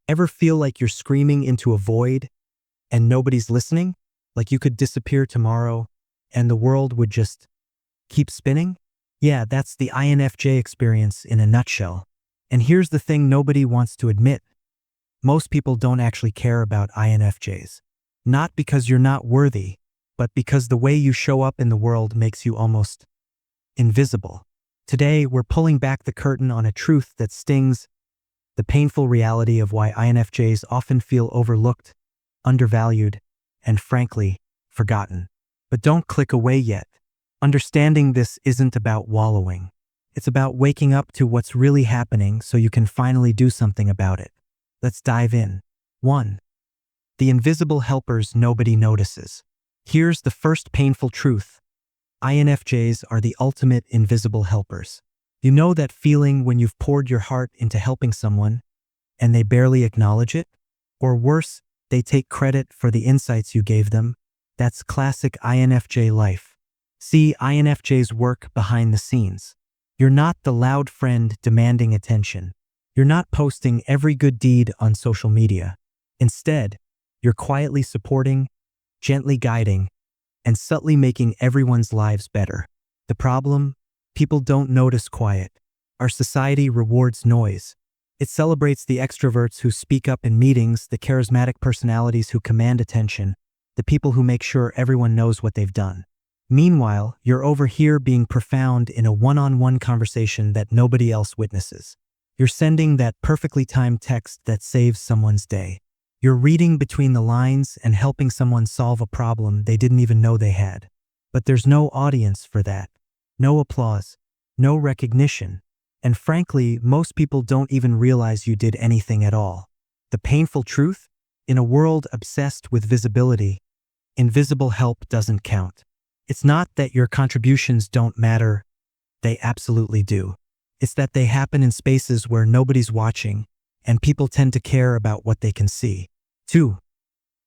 Ever feel like you're screaming into a void and nobody's listening? Like you could disappear tomorrow and the world would just keep spinning? Yeah, that's the INFJ experience in a nutshell. And here's the thing nobody wants to admit. Most people don't actually care about INFJs. Not because you're not worthy, but because the way you show up in the world makes you almost invisible. Today, we're pulling back the curtain on a truth that stings, the painful reality of why INFJs often feel overlooked, undervalued, and frankly, forgotten. But don't click away yet. Understanding this isn't about wallowing. It's about waking up to what's really happening so you can finally do something about it. Let's dive in. 1. The invisible helpers nobody notices. Here's the first painful truth. INFJs are the ultimate invisible helpers. You know that feeling when you've poured your heart into helping someone and they barely acknowledge it? Or worse, they take credit for the insights you gave them? That's classic INFJ life. See, INFJs work behind the scenes. You're not the loud friend demanding attention. You're not posting every good deed on social media. Instead, you're quietly supporting, gently guiding, and subtly making everyone's lives better. The problem? People don't notice quiet. Our society rewards noise. It celebrates the extroverts who speak up in meetings, the charismatic personalities who command attention, the people who make sure everyone knows what they've done. Meanwhile, you're over here being profound in a one-on-one conversation that nobody else witnesses. You're sending that perfectly timed text that saves someone's day. You're reading between the lines and helping someone solve a problem they didn't even know they had. But there's no audience for that. No applause. No recognition. And frankly, most people don't even realize you did anything at all. The painful truth? In a world obsessed with visibility, invisible help doesn't count. It's not that your contributions don't matter. They absolutely do. It's that they happen in spaces where nobody's watching, and people tend to care about what they can see. 2.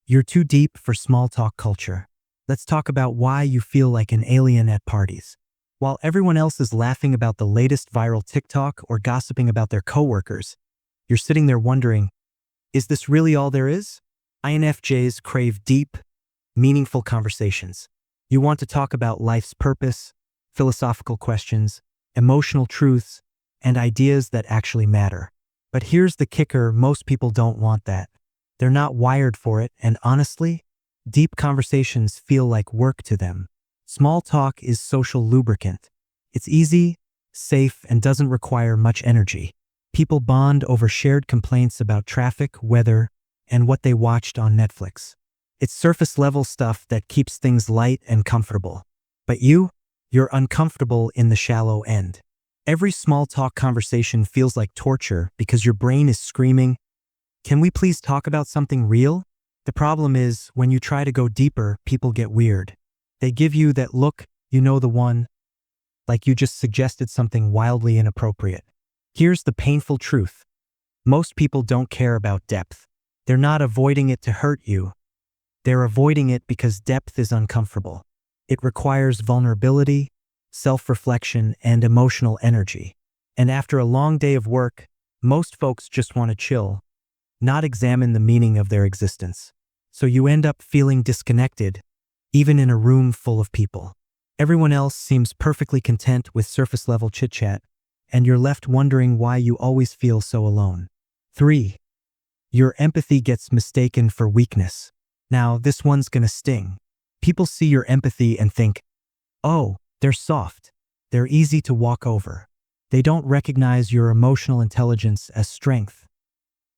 You're too deep for small talk culture. Let's talk about why you feel like an alien at parties. While everyone else is laughing about the latest viral TikTok or gossiping about their coworkers, you're sitting there wondering, is this really all there is? INFJs crave deep, meaningful conversations. You want to talk about life's purpose, philosophical questions, emotional truths, and ideas that actually matter. But here's the kicker, most people don't want that. They're not wired for it, and honestly, deep conversations feel like work to them. Small talk is social lubricant. It's easy, safe, and doesn't require much energy. People bond over shared complaints about traffic, weather, and what they watched on Netflix. It's surface-level stuff that keeps things light and comfortable. But you're uncomfortable in the shallow end. Every small talk conversation feels like torture because your brain is screaming, "Can we please talk about something real?" The problem is, when you try to go deeper, people get weird. They give you that look, you know, the one, like you just suggested something wildly inappropriate. Here's the painful truth. Most people don't care about depth. They're not avoiding it to hurt you. They're avoiding it because depth is uncomfortable. It requires vulnerability, self-reflection, and emotional energy. And after a long day of work, most folks just want to chill, not examine the meaning of their existence. So you end up feeling disconnected, even in a room full of people. Everyone else seems perfectly content with surface-level chit-chat, and you're left wondering why you always feel so alone. 3. Your empathy gets mistaken for weakness. Now, this one's gonna sting. People see your empathy and think, oh, they're soft. They're easy to walk over. They don't recognize your emotional intelligence as strength.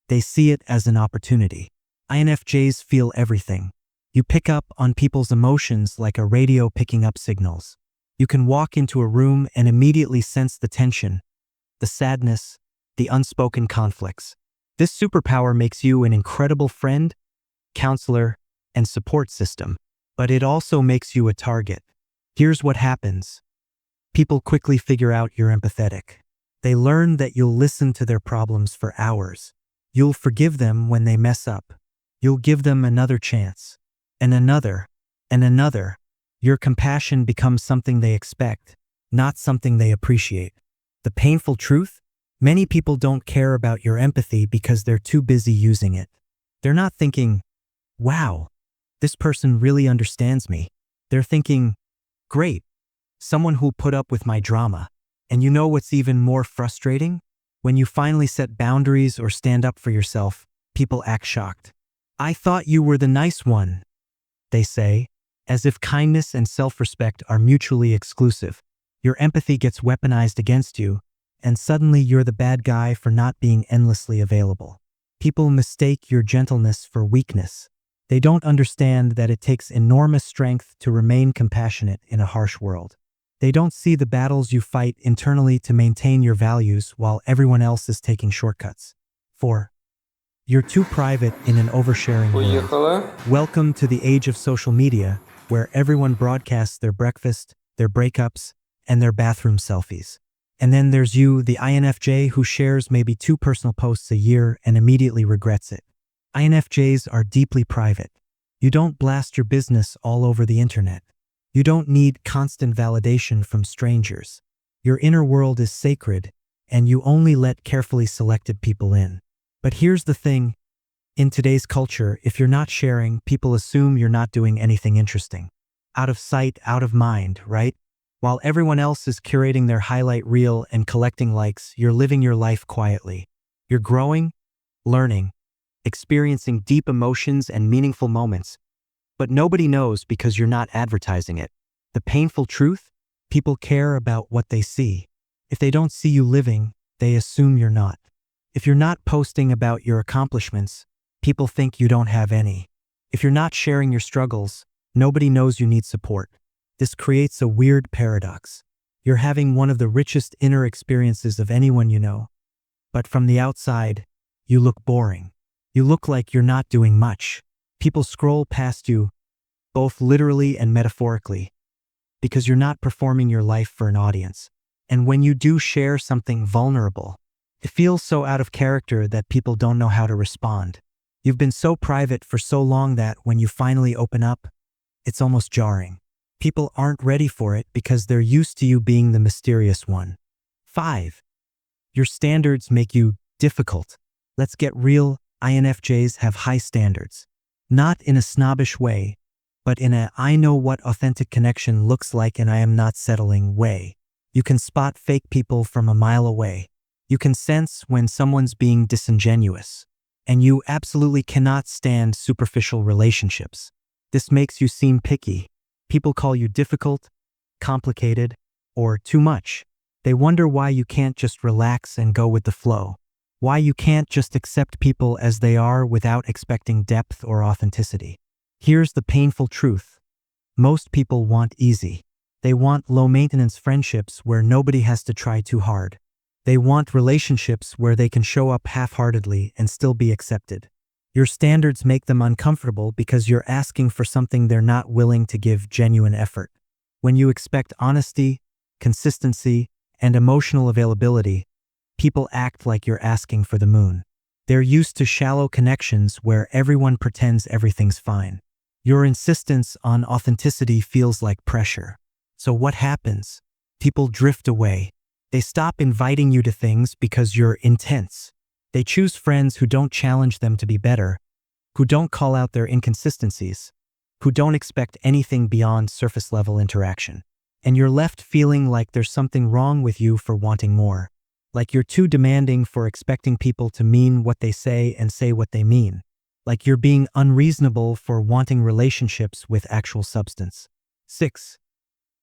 They see it as an opportunity. INFJs feel everything. You pick up on people's emotions like a radio picking up signals. You can walk into a room and immediately sense the tension, the sadness, the unspoken conflicts. This superpower makes you an incredible friend, counselor, and support system, but it also makes you a target. Here's what happens. People quickly figure out you're empathetic. They learn that you'll listen to their problems for hours. You'll forgive them when they mess up. You'll give them another chance, and another, and another. Your compassion becomes something they expect, not something they appreciate. The painful truth? Many people don't care about your empathy because they're too busy using it. They're not thinking, wow, this person really understands me. They're thinking, great, someone who'll put up with my drama. And you know what's even more frustrating? When you finally set boundaries or stand up for yourself, people act shocked. I thought you were the nice one, they say, as if kindness and self-respect are mutually exclusive. Your empathy gets weaponized against you, and suddenly you're the bad guy for not being endlessly available. People mistake your gentleness for weakness. They don't understand that it takes enormous strength to remain compassionate in a harsh world. They don't see the battles you fight internally to maintain your values while everyone else is taking shortcuts. 4. You're too private in an oversharing world. Welcome to the age of social media, where everyone broadcasts their breakfast, their breakups, and their bathroom selfies. And then there's you, the INFJ, who shares maybe 2 personal posts a year and immediately regrets it. INFJs are deeply private. You don't blast your business all over the internet. You don't need constant validation from strangers. Your inner world is sacred, and you only let carefully selected people in. But here's the thing. In today's culture, if you're not sharing, people assume you're not doing anything interesting. Out of sight, out of mind, right? While everyone else is curating their highlight reel and collecting likes, you're living your life quietly. You're growing, learning, experiencing deep emotions and meaningful moments. But nobody knows because you're not advertising it. The painful truth? People care about what they see. If they don't see you living, they assume you're not. If you're not posting about your accomplishments, people think you don't have any. If you're not sharing your struggles, nobody knows you need support. This creates a weird paradox. You're having one of the richest inner experiences of anyone you know. But from the outside, you look boring. You look like you're not doing much. People scroll past you, both literally and metaphorically, because you're not performing your life for an audience. And when you do share something vulnerable, it feels so out of character that people don't know how to respond. You've been so private for so long that when you finally open up, it's almost jarring. People aren't ready for it because they're used to you being the mysterious one. 5. Your standards make you difficult. Let's get real. INFJs have high standards. Not in a snobbish way, but in a I know what authentic connection looks like and I am not settling way. You can spot fake people from a mile away. You can sense when someone's being disingenuous. And you absolutely cannot stand superficial relationships. This makes you seem picky. People call you difficult, complicated, or too much. They wonder why you can't just relax and go with the flow. Why you can't just accept people as they are without expecting depth or authenticity. Here's the painful truth. Most people want easy. They want low-maintenance friendships where nobody has to try too hard. They want relationships where they can show up half-heartedly and still be accepted. Your standards make them uncomfortable because you're asking for something they're not willing to give genuine effort. When you expect honesty, consistency, and emotional availability, people act like you're asking for the moon. They're used to shallow connections where everyone pretends everything's fine. Your insistence on authenticity feels like pressure. So what happens? People drift away. They stop inviting you to things because you're intense. They choose friends who don't challenge them to be better, who don't call out their inconsistencies, who don't expect anything beyond surface-level interaction. And you're left feeling like there's something wrong with you for wanting more. Like you're too demanding for expecting people to mean what they say and say what they mean. Like you're being unreasonable for wanting relationships with actual substance. 6.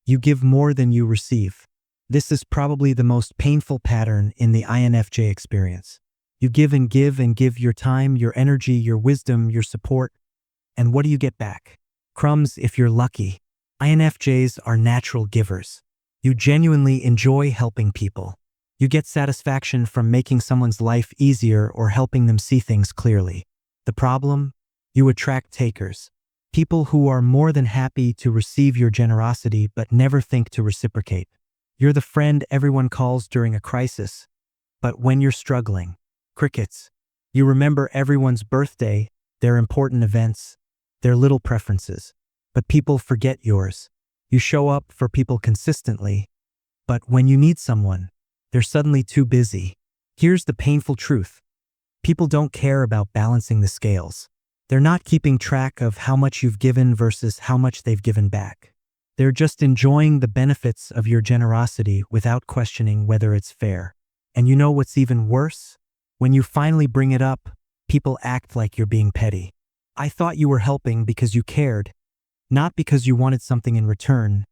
You give more than you receive. This is probably the most painful pattern in the INFJ experience. You give and give your time, your energy, your wisdom, your support. And what do you get back? Crumbs if you're lucky. INFJs are natural givers. You genuinely enjoy helping people. You get satisfaction from making someone's life easier or helping them see things clearly. The problem? You attract takers. People who are more than happy to receive your generosity but never think to reciprocate. You're the friend everyone calls during a crisis, but when you're struggling, crickets. You remember everyone's birthday, their important events, their little preferences, but people forget yours. You show up for people consistently, but when you need someone, they're suddenly too busy. Here's the painful truth. People don't care about balancing the scales. They're not keeping track of how much you've given versus how much they've given back. They're just enjoying the benefits of your generosity without questioning whether it's fair. And you know what's even worse? When you finally bring it up, people act like you're being petty. I thought you were helping because you cared, not because you wanted something in return.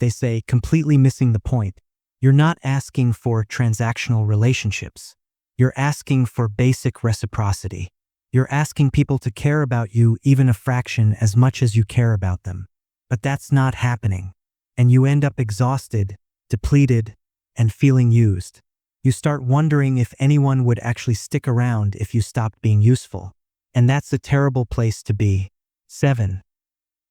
They say, completely missing the point. You're not asking for transactional relationships. You're asking for basic reciprocity. You're asking people to care about you even a fraction as much as you care about them. But that's not happening. And you end up exhausted, depleted, and feeling used. You start wondering if anyone would actually stick around if you stopped being useful. And that's a terrible place to be. 7.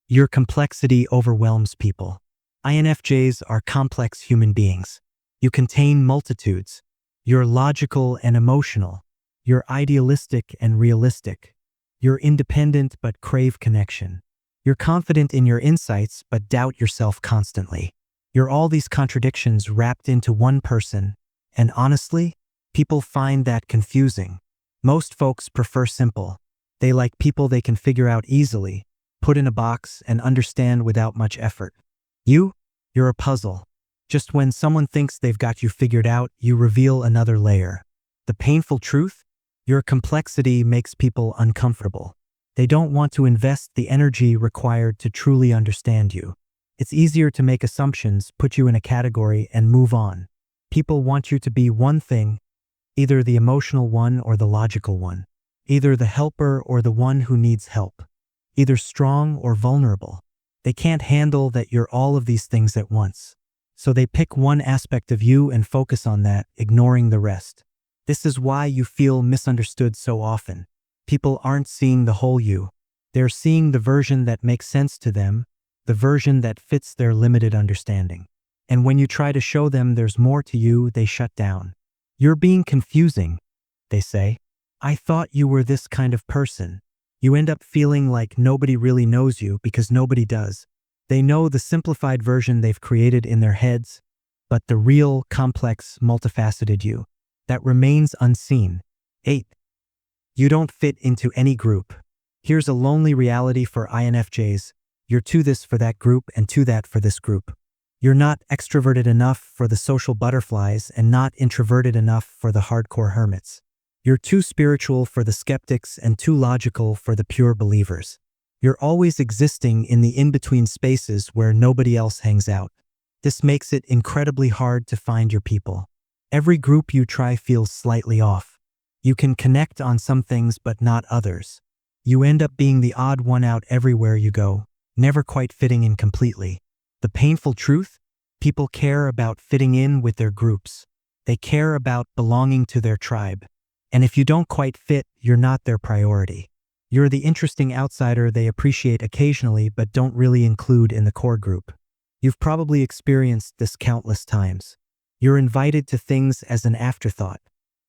Your complexity overwhelms people. INFJs are complex human beings. You contain multitudes. You're logical and emotional. You're idealistic and realistic. You're independent but crave connection. You're confident in your insights but doubt yourself constantly. You're all these contradictions wrapped into one person. And honestly, people find that confusing. Most folks prefer simple. They like people they can figure out easily, put in a box, and understand without much effort. You're a puzzle. Just when someone thinks they've got you figured out, you reveal another layer. The painful truth? Your complexity makes people uncomfortable. They don't want to invest the energy required to truly understand you. It's easier to make assumptions, put you in a category, and move on. People want you to be one thing, either the emotional one or the logical one, either the helper or the one who needs help, either strong or vulnerable. They can't handle that you're all of these things at once. So they pick one aspect of you and focus on that, ignoring the rest. This is why you feel misunderstood so often. People aren't seeing the whole you. They're seeing the version that makes sense to them, the version that fits their limited understanding. And when you try to show them there's more to you, they shut down. You're being confusing, they say. I thought you were this kind of person. You end up feeling like nobody really knows you because nobody does. They know the simplified version they've created in their heads, but the real, complex, multifaceted you, that remains unseen. 8. You don't fit into any group. Here's a lonely reality for INFJs. You're to this for that group and to that for this group. You're not extroverted enough for the social butterflies and not introverted enough for the hardcore hermits. You're too spiritual for the skeptics and too logical for the pure believers. You're always existing in the in-between spaces where nobody else hangs out. This makes it incredibly hard to find your people. Every group you try feels slightly off. You can connect on some things but not others. You end up being the odd one out everywhere you go, never quite fitting in completely. The painful truth? People care about fitting in with their groups. They care about belonging to their tribe. And if you don't quite fit, you're not their priority. You're the interesting outsider they appreciate occasionally but don't really include in the core group. You've probably experienced this countless times. You're invited to things as an afterthought.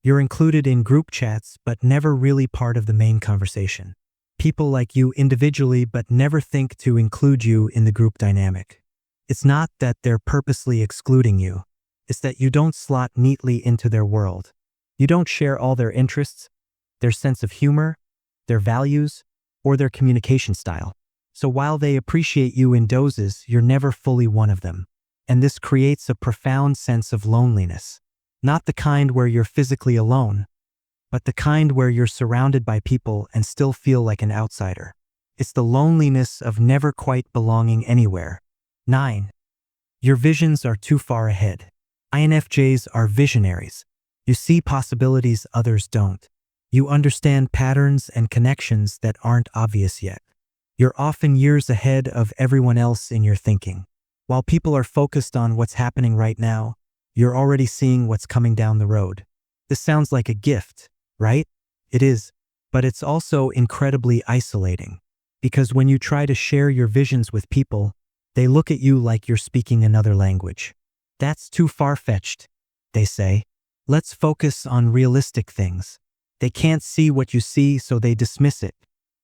You're included in group chats but never really part of the main conversation. People like you individually but never think to include you in the group dynamic. It's not that they're purposely excluding you. It's that you don't slot neatly into their world. You don't share all their interests, their sense of humor, their values, or their communication style. So while they appreciate you in doses, you're never fully one of them. And this creates a profound sense of loneliness. Not the kind where you're physically alone, but the kind where you're surrounded by people and still feel like an outsider. It's the loneliness of never quite belonging anywhere. 9. Your visions are too far ahead. INFJs are visionaries. You see possibilities others don't. You understand patterns and connections that aren't obvious yet. You're often years ahead of everyone else in your thinking. While people are focused on what's happening right now, you're already seeing what's coming down the road. This sounds like a gift, right? It is, but it's also incredibly isolating. Because when you try to share your visions with people, they look at you like you're speaking another language. That's too far-fetched, they say. Let's focus on realistic things. They can't see what you see, so they dismiss it.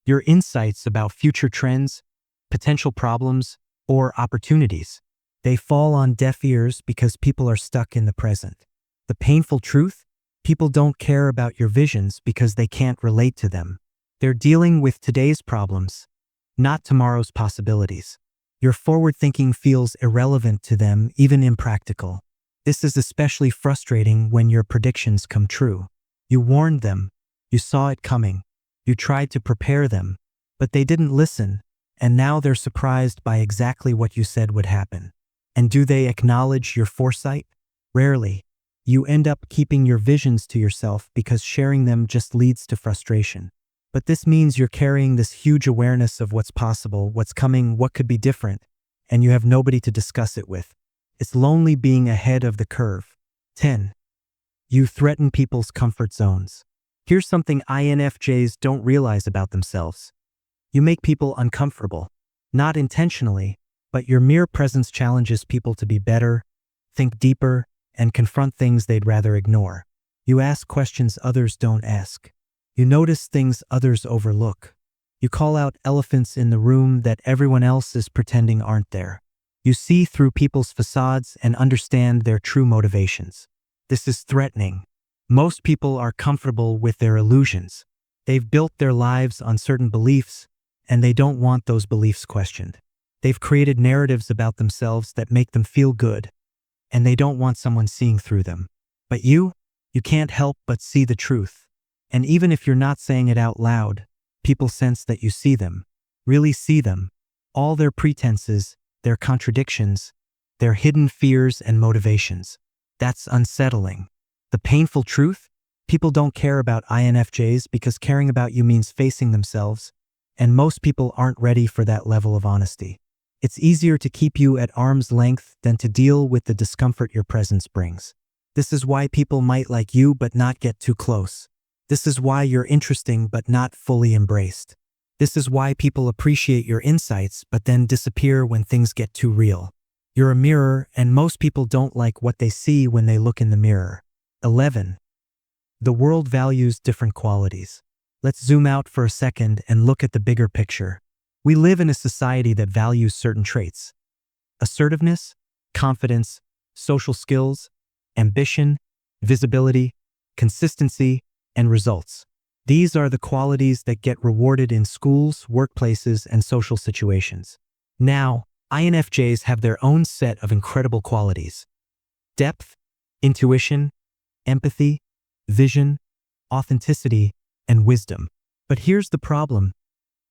Your insights about future trends, potential problems, or opportunities. They fall on deaf ears because people are stuck in the present. The painful truth? People don't care about your visions because they can't relate to them. They're dealing with today's problems, not tomorrow's possibilities. Your forward thinking feels irrelevant to them, even impractical. This is especially frustrating when your predictions come true. You warned them, you saw it coming, you tried to prepare them, but they didn't listen, and now they're surprised by exactly what you said would happen. And do they acknowledge your foresight? Rarely. You end up keeping your visions to yourself because sharing them just leads to frustration. But this means you're carrying this huge awareness of what's possible, what's coming, what could be different, and you have nobody to discuss it with. It's lonely being ahead of the curve. 10. You threaten people's comfort zones. Here's something INFJs don't realize about themselves. You make people uncomfortable. Not intentionally, but your mere presence challenges people to be better, think deeper, and confront things they'd rather ignore. You ask questions others don't ask. You notice things others overlook. You call out elephants in the room that everyone else is pretending aren't there. You see through people's facades and understand their true motivations. This is threatening. Most people are comfortable with their illusions. They've built their lives on certain beliefs, and they don't want those beliefs questioned. They've created narratives about themselves that make them feel good, and they don't want someone seeing through them. But you can't help but see the truth. And even if you're not saying it out loud, people sense that you see them, really see them, all their pretenses, their contradictions, their hidden fears and motivations. That's unsettling. The painful truth? People don't care about INFJs because caring about you means facing themselves, and most people aren't ready for that level of honesty. It's easier to keep you at arm's length than to deal with the discomfort your presence brings. This is why people might like you but not get too close. This is why you're interesting but not fully embraced. This is why people appreciate your insights but then disappear when things get too real. You're a mirror, and most people don't like what they see when they look in the mirror. 11. The world values different qualities. Let's zoom out for a second and look at the bigger picture. We live in a society that values certain traits: assertiveness, confidence, social skills, ambition, visibility, consistency, and results. These are the qualities that get rewarded in schools, workplaces, and social situations. Now, INFJs have their own set of incredible qualities: depth, intuition, empathy, vision, authenticity, and wisdom. But here's the problem.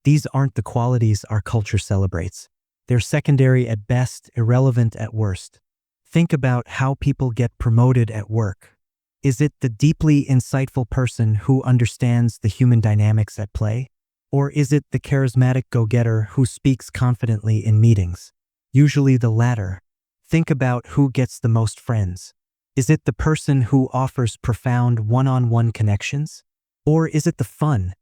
These aren't the qualities our culture celebrates. They're secondary at best, irrelevant at worst. Think about how people get promoted at work. Is it the deeply insightful person who understands the human dynamics at play? Or is it the charismatic go-getter who speaks confidently in meetings? Usually the latter. Think about who gets the most friends. Is it the person who offers profound one-on-one connections? Or is it the fun,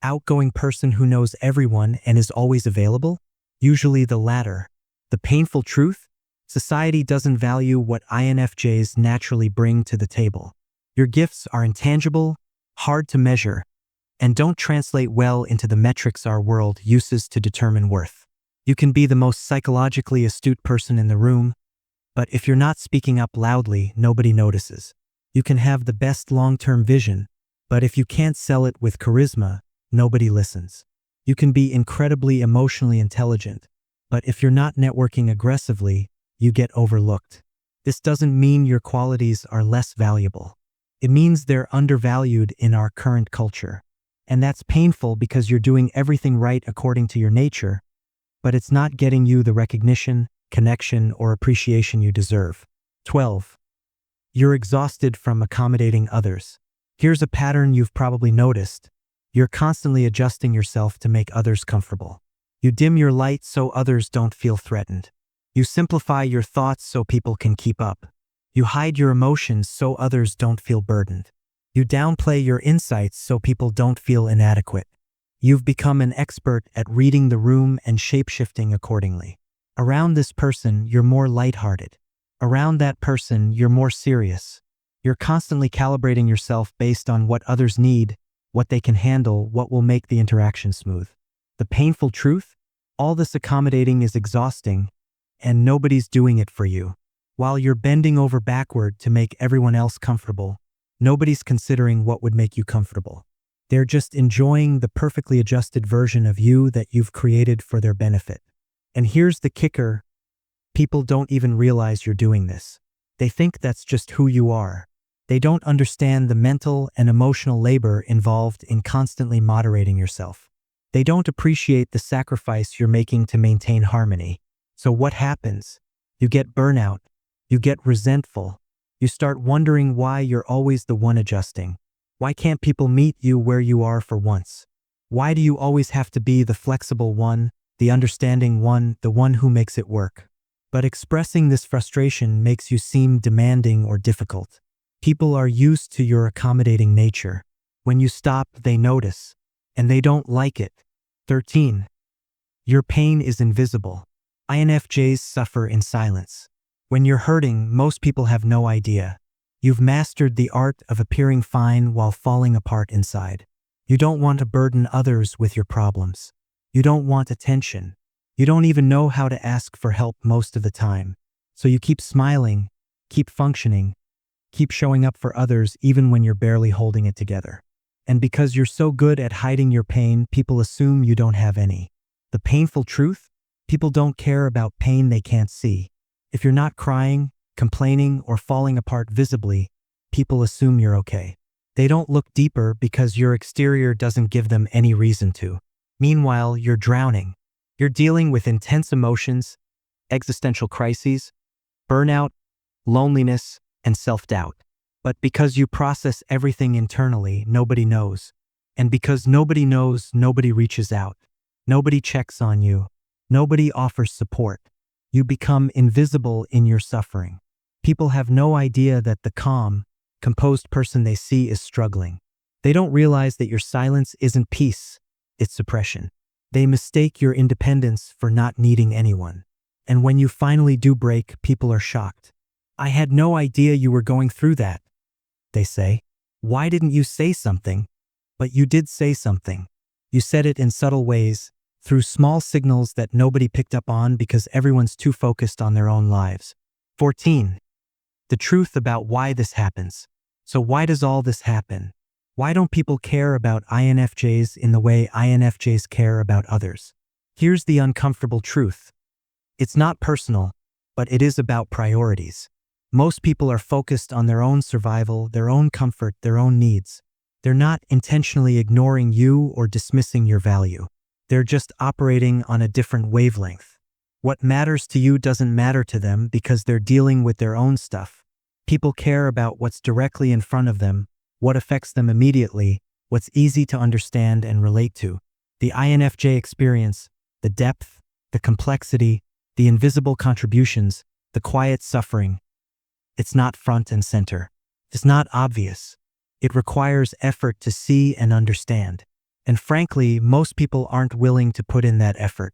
outgoing person who knows everyone and is always available? Usually the latter. The painful truth? Society doesn't value what INFJs naturally bring to the table. Your gifts are intangible, hard to measure, and don't translate well into the metrics our world uses to determine worth. You can be the most psychologically astute person in the room, but if you're not speaking up loudly, nobody notices. You can have the best long-term vision, but if you can't sell it with charisma, nobody listens. You can be incredibly emotionally intelligent, but if you're not networking aggressively, you get overlooked. This doesn't mean your qualities are less valuable. It means they're undervalued in our current culture. And that's painful because you're doing everything right according to your nature, but it's not getting you the recognition, connection, or appreciation you deserve. 12. You're exhausted from accommodating others. Here's a pattern you've probably noticed. You're constantly adjusting yourself to make others comfortable. You dim your light so others don't feel threatened. You simplify your thoughts so people can keep up. You hide your emotions so others don't feel burdened. You downplay your insights so people don't feel inadequate. You've become an expert at reading the room and shape-shifting accordingly. Around this person, you're more lighthearted. Around that person, you're more serious. You're constantly calibrating yourself based on what others need, what they can handle, what will make the interaction smooth. The painful truth? All this accommodating is exhausting, and nobody's doing it for you. While you're bending over backward to make everyone else comfortable, Nobody's considering what would make you comfortable. They're just enjoying the perfectly adjusted version of you that you've created for their benefit. And here's the kicker. People don't even realize you're doing this. They think that's just who you are. They don't understand the mental and emotional labor involved in constantly moderating yourself. They don't appreciate the sacrifice you're making to maintain harmony. So what happens? You get burnout. You get resentful. You start wondering why you're always the one adjusting. Why can't people meet you where you are for once? Why do you always have to be the flexible one, the understanding one, the one who makes it work? But expressing this frustration makes you seem demanding or difficult. People are used to your accommodating nature. When you stop, they notice, and they don't like it. 13. Your pain is invisible. INFJs suffer in silence. When you're hurting, most people have no idea. You've mastered the art of appearing fine while falling apart inside. You don't want to burden others with your problems. You don't want attention. You don't even know how to ask for help most of the time. So you keep smiling, keep functioning, keep showing up for others even when you're barely holding it together. And because you're so good at hiding your pain, people assume you don't have any. The painful truth? People don't care about pain they can't see. If you're not crying, complaining, or falling apart visibly, people assume you're okay. They don't look deeper because your exterior doesn't give them any reason to. Meanwhile, you're drowning. You're dealing with intense emotions, existential crises, burnout, loneliness, and self-doubt. But because you process everything internally, nobody knows. And because nobody knows, nobody reaches out. Nobody checks on you. Nobody offers support. You become invisible in your suffering. People have no idea that the calm, composed person they see is struggling. They don't realize that your silence isn't peace, it's suppression. They mistake your independence for not needing anyone. And when you finally do break, people are shocked. I had no idea you were going through that, they say. Why didn't you say something? But you did say something. You said it in subtle ways, through small signals that nobody picked up on because everyone's too focused on their own lives. 14. The truth about why this happens. So why does all this happen? Why don't people care about INFJs in the way INFJs care about others? Here's the uncomfortable truth. It's not personal, but it is about priorities. Most people are focused on their own survival, their own comfort, their own needs. They're not intentionally ignoring you or dismissing your value. They're just operating on a different wavelength. What matters to you doesn't matter to them because they're dealing with their own stuff. People care about what's directly in front of them, what affects them immediately, what's easy to understand and relate to. The INFJ experience, the depth, the complexity, the invisible contributions, the quiet suffering. It's not front and center. It's not obvious. It requires effort to see and understand. And frankly, most people aren't willing to put in that effort.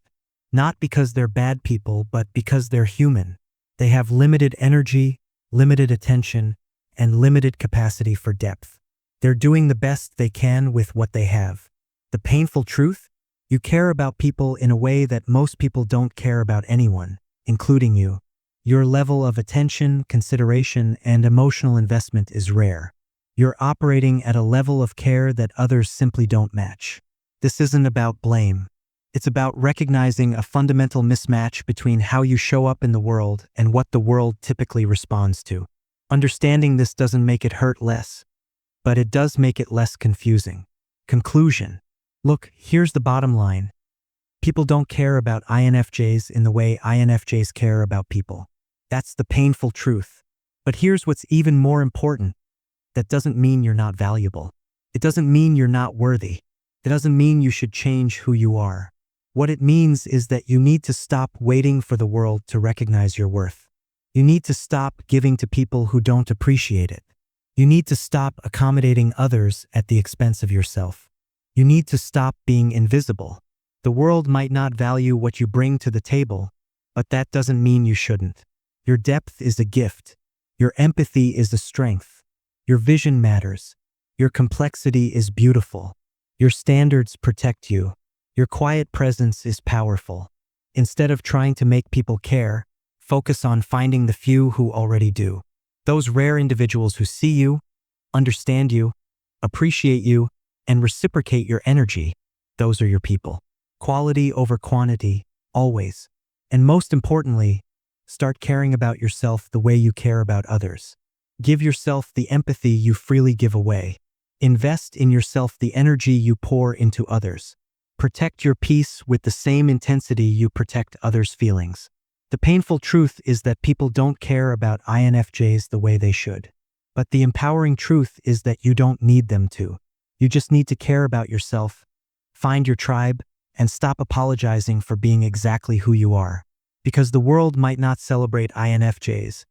Not because they're bad people, but because they're human. They have limited energy, limited attention, and limited capacity for depth. They're doing the best they can with what they have. The painful truth? You care about people in a way that most people don't care about anyone, including you. Your level of attention, consideration, and emotional investment is rare. You're operating at a level of care that others simply don't match. This isn't about blame. It's about recognizing a fundamental mismatch between how you show up in the world and what the world typically responds to. Understanding this doesn't make it hurt less, but it does make it less confusing. Conclusion. Look, here's the bottom line. People don't care about INFJs in the way INFJs care about people. That's the painful truth. But here's what's even more important. That doesn't mean you're not valuable. It doesn't mean you're not worthy. It doesn't mean you should change who you are. What it means is that you need to stop waiting for the world to recognize your worth. You need to stop giving to people who don't appreciate it. You need to stop accommodating others at the expense of yourself. You need to stop being invisible. The world might not value what you bring to the table, but that doesn't mean you shouldn't. Your depth is a gift. Your empathy is a strength. Your vision matters. Your complexity is beautiful. Your standards protect you. Your quiet presence is powerful. Instead of trying to make people care, focus on finding the few who already do. Those rare individuals who see you, understand you, appreciate you, and reciprocate your energy. Those are your people. Quality over quantity, always. And most importantly, start caring about yourself the way you care about others. Give yourself the empathy you freely give away. Invest in yourself the energy you pour into others. Protect your peace with the same intensity you protect others' feelings. The painful truth is that people don't care about INFJs the way they should. But the empowering truth is that you don't need them to. You just need to care about yourself, find your tribe, and stop apologizing for being exactly who you are. Because the world might not celebrate INFJs,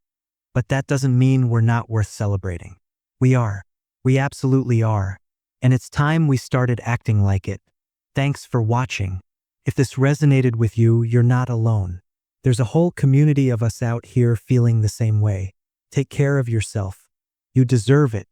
but that doesn't mean we're not worth celebrating. We are. We absolutely are. And it's time we started acting like it. Thanks for watching. If this resonated with you, you're not alone. There's a whole community of us out here feeling the same way. Take care of yourself. You deserve it.